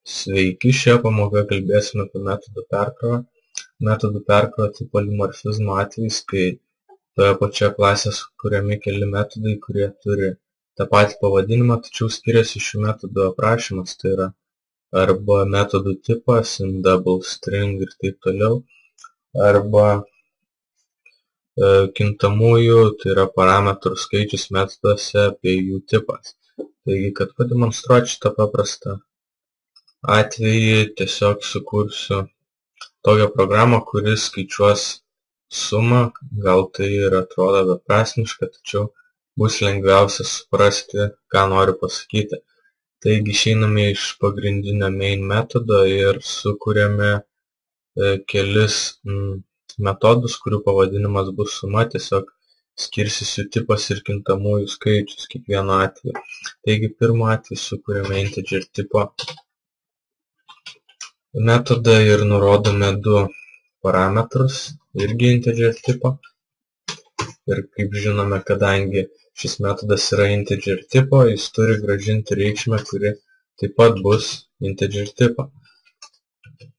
Sveiki, šioje pamokoje kalbėsime apie metodų perkrovą. Metodų perkrova tai polimorfizmo atvejis, kai toje pačioje klasėje sukuriami keli metodai, kurie turi tą patį pavadinimą, tačiau skiriasi šių metodų aprašymas, tai yra arba metodų tipas, double string ir taip toliau, arba kintamųjų, tai yra parametrų skaičius metoduose bei jų tipas. Taigi, kad pademonstruoti šitą paprastą atvejį, tiesiog sukursiu tokią programą, kuris skaičiuos sumą. Gal tai ir atrodo beprasmiška, tačiau bus lengviausia suprasti, ką noriu pasakyti. Taigi išeiname iš pagrindinio main metodo ir sukuriame kelis metodus, kurių pavadinimas bus suma, tiesiog skirsis jų tipas ir kintamųjų skaičius kiekvienu atveju. Taigi pirmu atveju sukuriame integer tipo metodą ir nurodome du parametrus, irgi integer tipo. Ir kaip žinome, kadangi šis metodas yra integer tipo, jis turi grąžinti reikšmę, kuri taip pat bus integer tipo.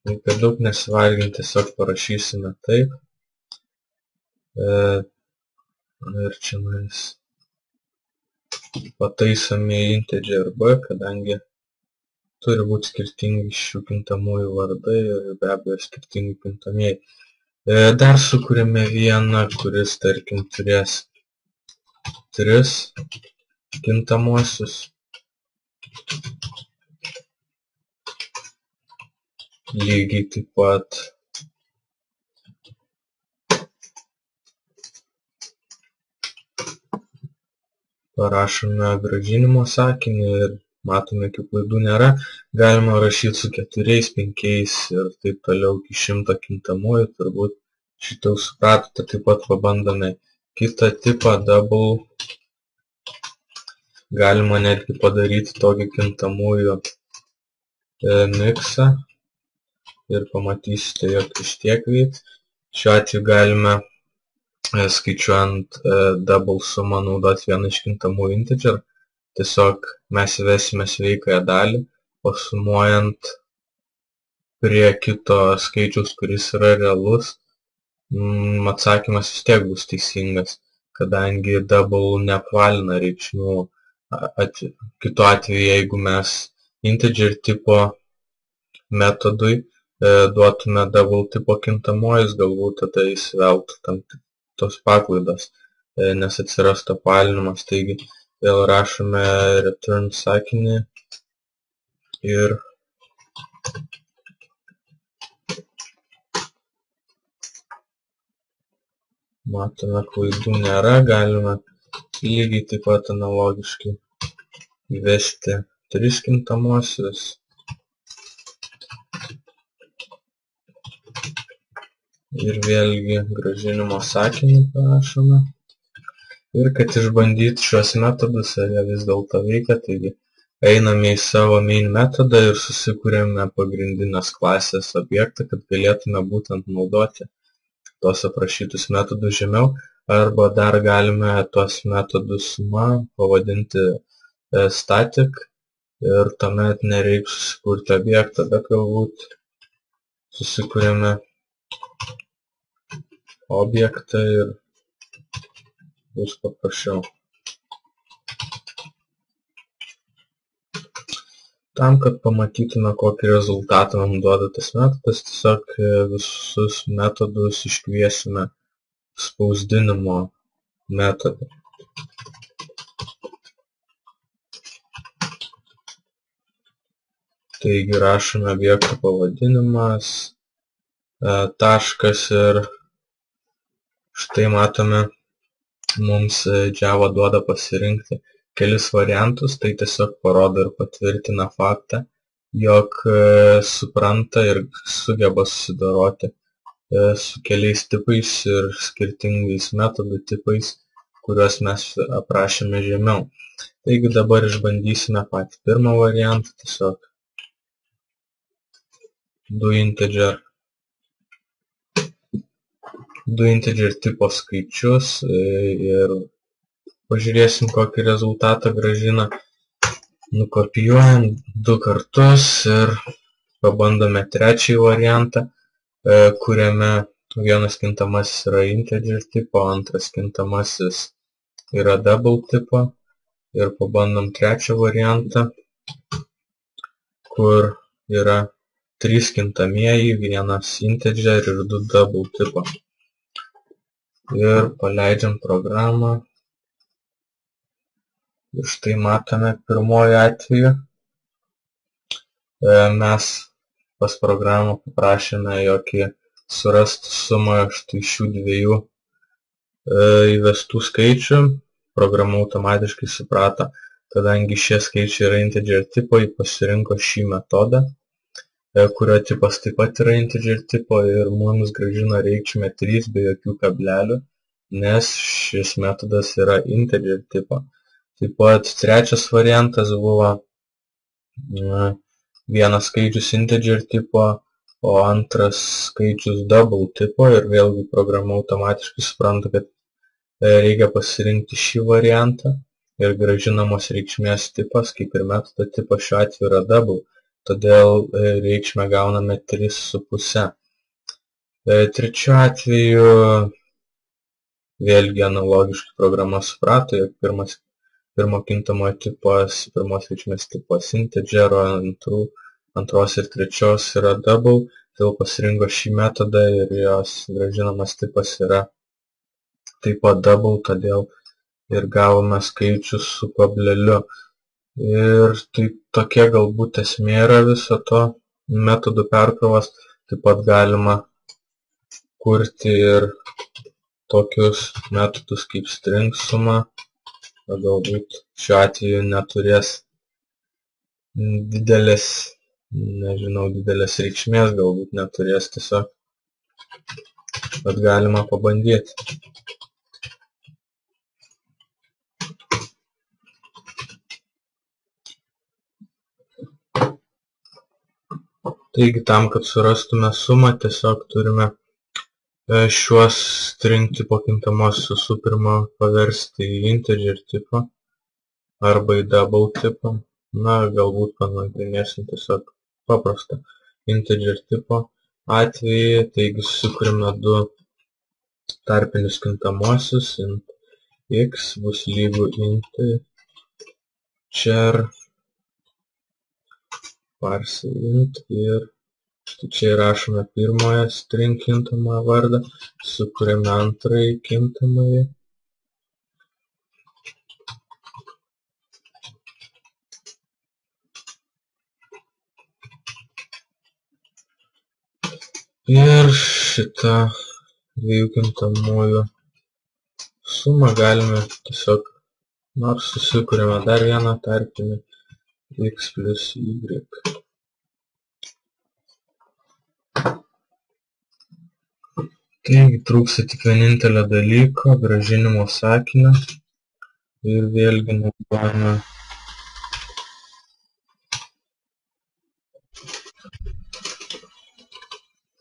Ir kad daug nesivarginti, tiesiog parašysime taip. Ir čia mes pataisome integer b, kadangi turi būti skirtingi šių kintamųjų vardai ir be abejo skirtingi kintamieji. Dar sukuriame vieną, kuris, tarkim, turės 3 kintamuosius. Lygiai taip pat parašome grąžinimo sakinį ir matome, kiek klaidų nėra. Galima rašyti su 4, 5 ir taip toliau iki 100 kintamųjų. Turbūt šitą jau supratote. Taip pat pabandome kitą tipą double. Galima netgi padaryti tokį kintamųjų miksą. Ir pamatysite, jog iš tiek veiks. Šiuo atveju galime skaičiuojant double sumą naudoti vieną iš kintamųjų integer. Tiesiog mes įvesime sveikąją dalį, o sumuojant prie kito skaičiaus, kuris yra realus, atsakymas vis tiek bus teisingas, kadangi double neapvalina reikšmių. Kitu atveju, jeigu mes integer tipo metodui duotume double tipo kintamojus, galbūt tada įsiveltų tam tos paklaidos, nes atsirastų apvalinimas. Taigi vėl rašome return sakinį ir matome, klaidų nėra. Galime lygiai taip pat analogiškai įvesti 3 kintamuosius. Ir vėlgi grąžinimo sakinį parašome. Ir kad išbandyti šios metodus, ar jie vis dėlto veikia, taigi einame į savo main metodą ir susikūrėme pagrindinės klasės objektą, kad galėtume būtent naudoti tos aprašytus metodus žemiau, arba dar galime tos metodus suma pavadinti static ir tuomet nereiks susikurti objektą, bet galbūt susikūrėme objektą ir bus paprasčiau. Tam, kad pamatytume, kokį rezultatą mums duoda tas metodas, tiesiog visus metodus iškviesime spausdinimo metodą. Taigi rašome objekto pavadinimas, taškas ir štai matome, mums Java duoda pasirinkti kelis variantus, tai tiesiog parodo ir patvirtina faktą, jog supranta ir sugeba susidoroti su keliais tipais ir skirtingais metodų tipais, kuriuos mes aprašėme žemiau. Taigi dabar išbandysime patį pirmą variantą, tiesiog du integer tipo skaičius ir pažiūrėsim, kokį rezultatą grąžina. Nukopijuojam 2 kartus ir pabandome trečiąjį variantą, kuriame vienas kintamasis yra integer tipo, antras kintamasis yra double tipo ir pabandom trečią variantą, kur yra 3 kintamieji, vienas integer ir 2 double tipo. Ir paleidžiam programą. Ir štai matome pirmojo atveju. Mes pas programą paprašėme, jog surastų sumą štai šių dviejų įvestų skaičių. Programa automatiškai suprato, kadangi šie skaičiai yra integer tipo, ji pasirinko šį metodą, kurio tipas taip pat yra integer tipo ir mums grąžino reikšmę 3 be jokių kablelių, nes šis metodas yra integer tipo. Taip pat trečias variantas buvo vienas skaičius integer tipo, o antras skaičius double tipo ir vėlgi programa automatiškai supranta, kad reikia pasirinkti šį variantą ir grąžinamos reikšmės tipas, kaip ir metodo tipas šiuo atveju yra double, todėl reikšmę gauname 3,5. Trečiu atveju vėlgi analogiškai programa suprato, jog pirmo kintamojo tipas, pirmos reikšmės tipas integer, o antros ir trečios yra double, todėl pasirinko šį metodą ir jos grąžinamas tipas yra taip pat double, todėl ir gavome skaičius su kableliu. Ir tai tokia galbūt esmė yra viso to metodų perkrovos. Taip pat galima kurti ir tokius metodus kaip string suma, galbūt šiuo atveju neturės didelės reikšmės, galbūt neturės tiesiog, bet galima pabandyti. Taigi tam, kad surastume sumą, tiesiog turime šiuos string tipo kintamosius visų pirma paversti į integer tipo arba į double tipo. Na, galbūt panagrinėsim tiesiog paprastą integer tipo atvejį. Taigi sukuriame 2 tarpinius kintamosius, int x bus lygu integer parse int ir čia įrašome pirmoją string kintamąją vardą, sukuriame antrąjį kintamąjį. Ir šitą dviejų kintamųjų sumą galime tiesiog, nors susikuriame dar vieną tarpinį x plus y. Taigi trūksta tik vienintelio dalyko, grąžinimo sakinio ir vėlgi naudojame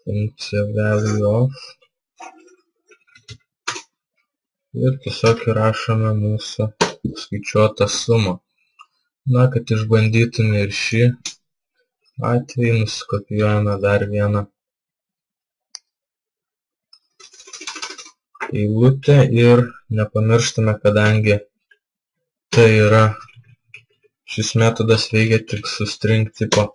funkciją value of ir tiesiog įrašome mūsų skaičiuotą sumą. Na, kad išbandytume ir šį atvejį, nusikopijuojame dar vieną eilutę ir nepamirštame, kadangi tai yra, šis metodas veikia tik su string tipo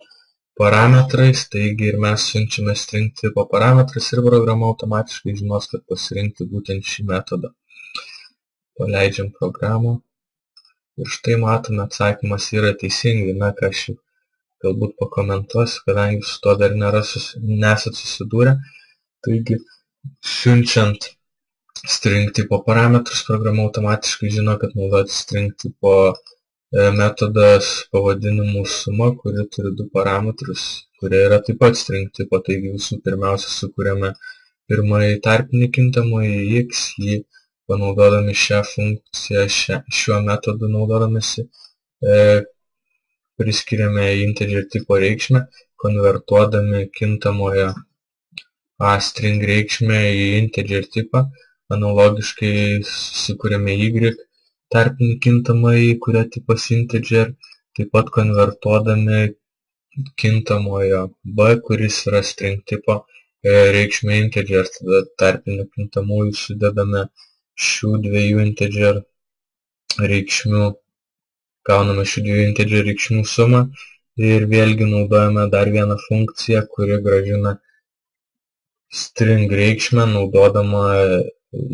parametrais, taigi ir mes siunčiame string tipo parametrais ir programa automatiškai žinos, kad pasirinkti būtent šį metodą. Paleidžiam programą ir štai matome, atsakymas yra teisingai. Na, ką aš galbūt pakomentuosiu, kadangi su to dar nesat susidūrę. Taigi, siunčiant string tipo parametrus, programa automatiškai žino, kad naudoti string tipo metodas pavadinimu suma, kuri turi 2 parametrus, kurie yra taip pat string tipo. Taigi visų pirmiausia sukuriame pirmąjį tarpinį kintamąjį x, jį panaudodami šią funkciją, šiuo metodu naudodamasi, priskiriame integer tipo reikšmę, konvertuodami kintamojo string reikšmę į integer tipą. Analogiškai sukuriame y tarpinį kintamąjį, kurio tipas integer, taip pat konvertuodami kintamojo b, kuris yra string tipo, reikšmę integer, tada tarpinių kintamųjų sudedame šių dviejų integer reikšmių, gauname šių dviejų integer reikšmių sumą ir vėlgi naudojame dar vieną funkciją, kuri grąžina string reikšmę naudodama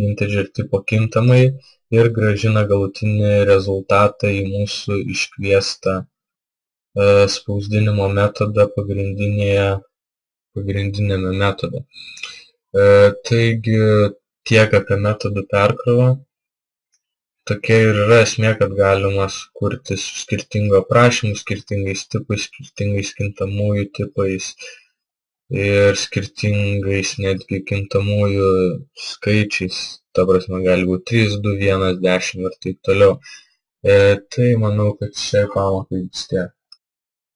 integer tipo kintamai ir grąžina galutinį rezultatą į mūsų iškviestą spausdinimo metodą pagrindinėme metode. Taigi tiek apie metodų perkrovą. Tokia ir yra esmė, kad galima sukurti su skirtingo aprašymų, skirtingais tipais, skirtingais kintamųjų tipais ir skirtingais netgi kintamųjų skaičiais. Ta prasme, gali būti 3, 2, 1, 10 ir taip toliau. Tai manau, kad šiai pamokai vis tiek.